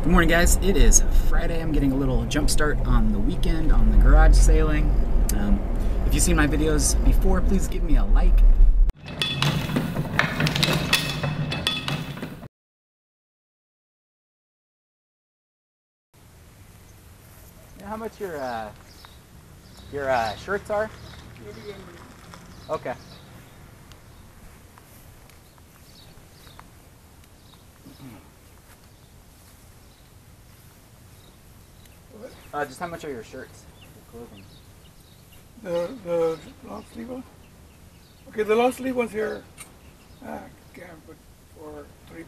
Good morning, guys. It is Friday. I'm getting a little jump start on the weekend on the garage sailing. If you've seen my videos before, please give me a like. You know how much your shirts are? Okay. Just how much are your shirts? Your clothing? The long sleeve one? Okay, the long sleeve ones here, can put for $3.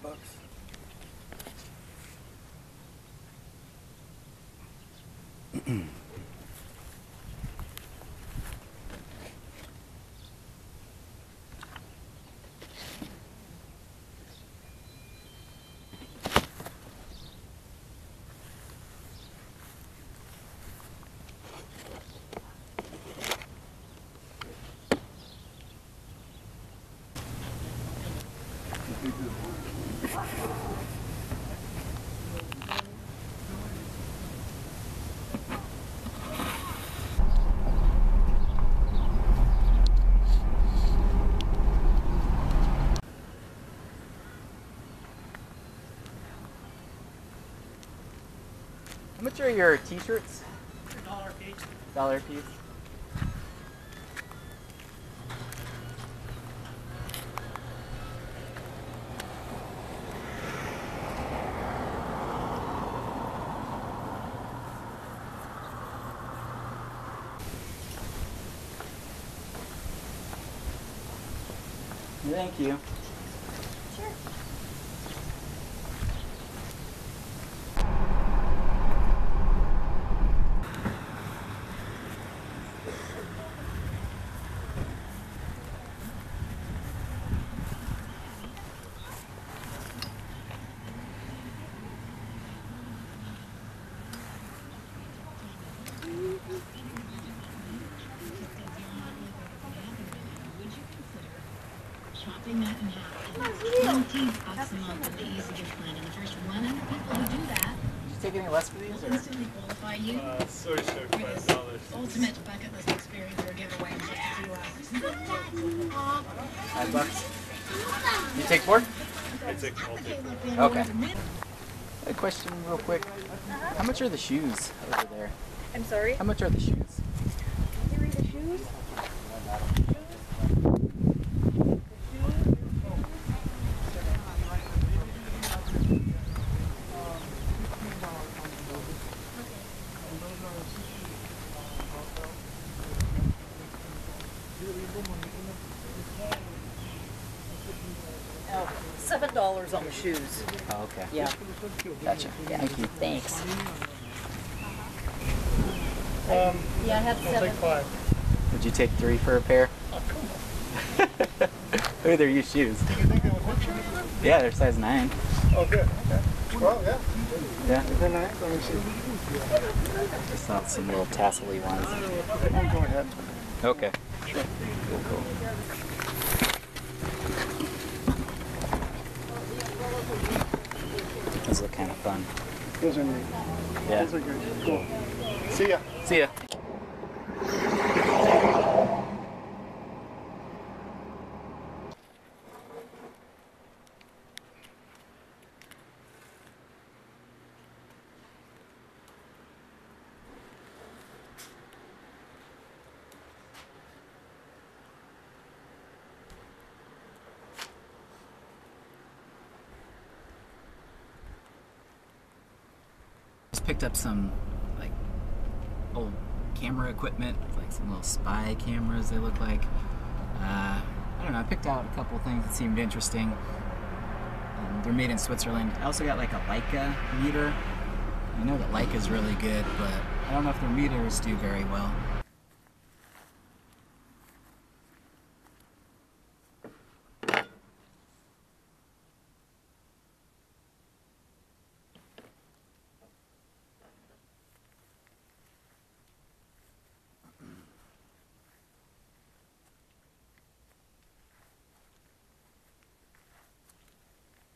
How much are your t-shirts? $1 each. $1 a piece. Thank you. Sure. Chopping that in half. $20 a month in the easy gift plan, and the first 100 people who do that Did you take any less for these? will instantly qualify you Soy shook for this $5. ultimate bucket list experience or giveaway in just a few hours. $5. You take 4? I take all take. Okay. A question real quick. How much are the shoes over there? I'm sorry? How much are the shoes? Did you read the shoes? Oh, $7 on the shoes. Oh, okay. Yeah. Gotcha. Yeah. Thank you. Thanks. I'll Yeah, I have take 7. 5. Would you take 3 for a pair? Oh, come on. Look at their used shoes. Do you think they would work for you? Yeah, they're size 9. Oh, good. Okay. Well, yeah. Yeah. They're nice. Let me see. Just not some little tassel-y ones. I'll go ahead. Okay. Sure. Cool. Those look kind of fun. Those are neat. Yeah. Those are good. Cool. See ya. See ya. Just picked up some like old camera equipment, like some little spy cameras they look like. I don't know, I picked out a couple things that seemed interesting. They're made in Switzerland. I also got like a Leica meter. I know that Leica's really good, but I don't know if their meters do very well.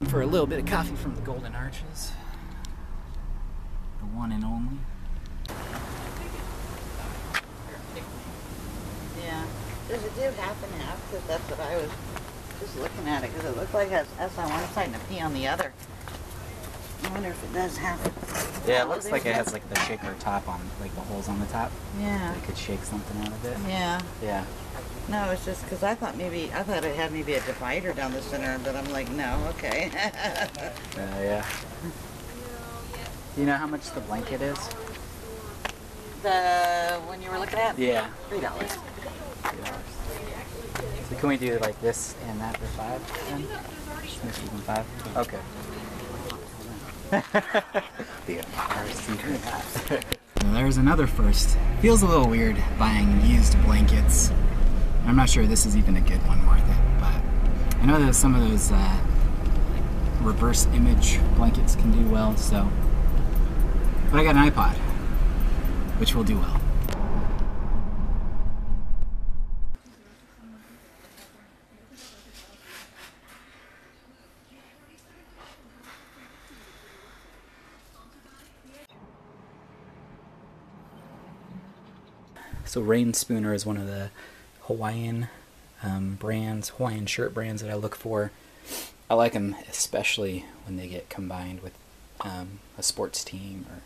For a little bit of coffee from the Golden Arches. Because that's what I was just looking at it, because it looked like it has S on one side and a P on the other. I wonder if it does have. Yeah, it looks like it has like the shaker top on, like the holes on the top. Yeah. So you could shake something out of it. Yeah. Yeah. No, it's just because I thought it had maybe a divider down the center, but I'm like, no, okay. Yeah. Do you know how much the blanket is? The one you were looking at? Yeah. $3. $3. So can we do like this and that for $5 then? Just make it even $5? Okay. The entire secret. Well, there's another first. Feels a little weird buying used blankets. I'm not sure this is even a good one worth it, but I know that some of those like reverse image blankets can do well, so. But I got an iPod, which will do well. So Reyn Spooner is one of the Hawaiian brands, Hawaiian shirt brands that I look for. I like them especially when they get combined with a sports team or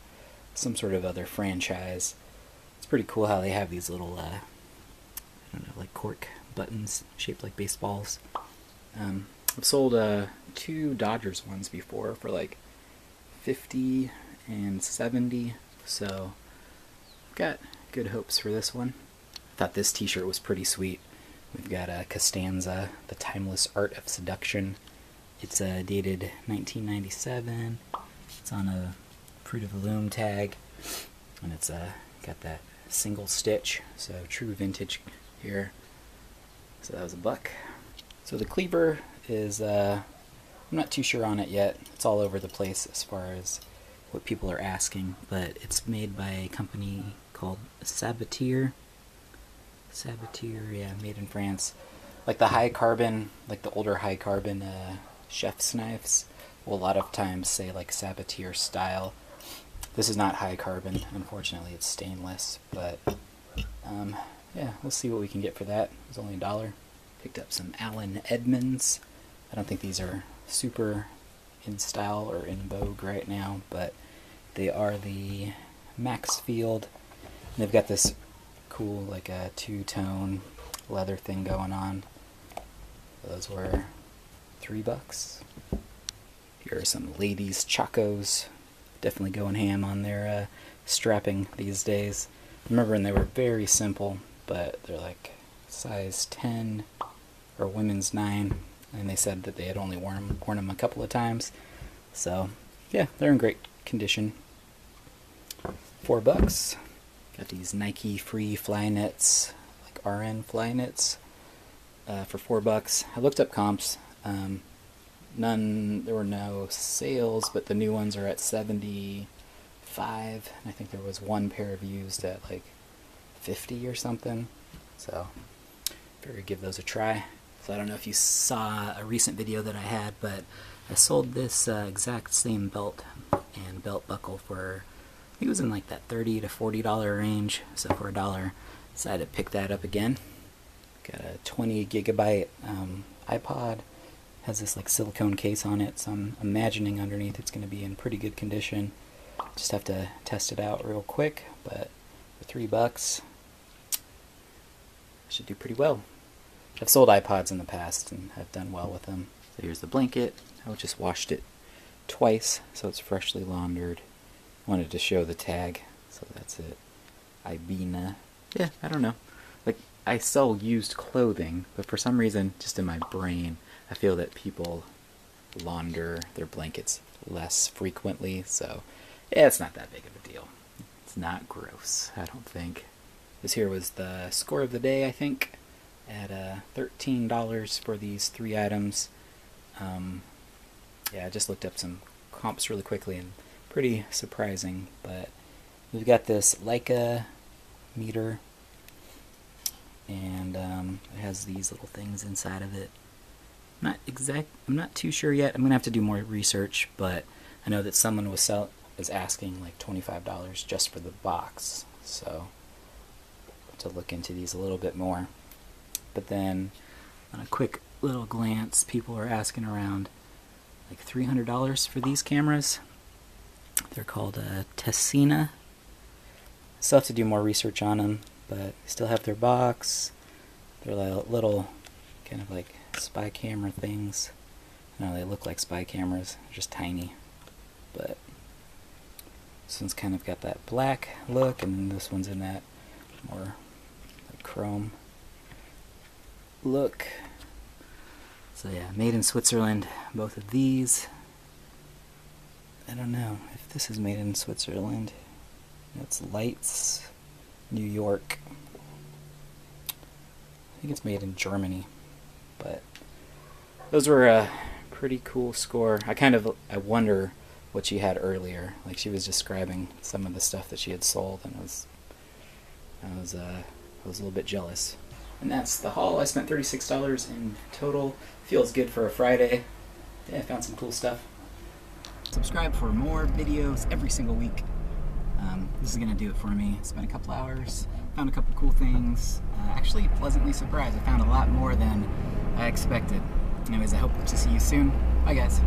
some sort of other franchise. It's pretty cool how they have these little, I don't know, like cork buttons shaped like baseballs. I've sold 2 Dodgers ones before for like $50 and $70, so I've got good hopes for this one. I thought this t-shirt was pretty sweet. We've got Costanza, The Timeless Art of Seduction. It's dated 1997. It's on a Fruit of the Loom tag, and it's got that single stitch, so true vintage here. So that was $1. So the cleaver is, I'm not too sure on it yet. It's all over the place as far as what people are asking, but it's made by a company called Sabatier. Yeah, made in France. Like the high carbon, like the older high carbon chef's knives will a lot of times say like Sabatier style. This is not high carbon, unfortunately. It's stainless, but yeah, we'll see what we can get for that. It was only $1. Picked up some Allen Edmonds. I don't think these are super in style or in vogue right now, but they are the Maxfield. And they've got this cool like a two-tone leather thing going on. Those were $3. Here are some ladies' Chacos. Definitely going ham on their strapping these days. I remember when they were very simple, but they're like size 10 or women's 9, and they said that they had only worn them a couple of times. So yeah, they're in great condition. $4. Got these Nike free fly nets, like RN fly nets, for $4. I looked up comps. There were no sales, but the new ones are at $75. And I think there was one pair of used at like $50 or something. So figured give those a try. So I don't know if you saw a recent video that I had, but I sold this exact same belt and belt buckle for, I think it was in like that $30 to $40 range. So for $1, decided to pick that up again. Got a 20 gigabyte iPod. Has this like silicone case on it, so I'm imagining underneath it's going to be in pretty good condition. Just have to test it out real quick, but for $3, should do pretty well. I've sold iPods in the past and have done well with them. So here's the blanket. I just washed it twice, so it's freshly laundered. Wanted to show the tag, so that's it. Ibena. Yeah, I don't know. Like, I sell used clothing, but for some reason, just in my brain, I feel that people launder their blankets less frequently, so yeah, it's not that big of a deal. It's not gross, I don't think. This here was the score of the day, I think, at $13 for these 3 items. Yeah, I just looked up some comps really quickly and pretty surprising, but we've got this Leica meter, and it has these little things inside of it. I'm not too sure yet. I'm gonna have to do more research, but I know that someone was asking like $25 just for the box, so to look into these a little bit more. But then on a quick little glance, people are asking around like $300 for these cameras. They're called Tessina. Still have to do more research on them, but they still have their box. They're little kind of like spy camera things. No, they look like spy cameras, they're just tiny. But this one's kind of got that black look, and this one's in that more like chrome look. So yeah, made in Switzerland, both of these. I don't know if this is made in Switzerland. It's Lights, New York. I think it's made in Germany, but those were a pretty cool score. I wonder what she had earlier. Like, she was describing some of the stuff that she had sold, and I was a little bit jealous. And that's the haul. I spent $36 in total. Feels good for a Friday. Yeah, I found some cool stuff. Subscribe for more videos every single week. This is gonna do it for me. Spent a couple hours, found a couple cool things. Actually pleasantly surprised. I found a lot more than I expected. Anyways, I hope to see you soon. Bye guys.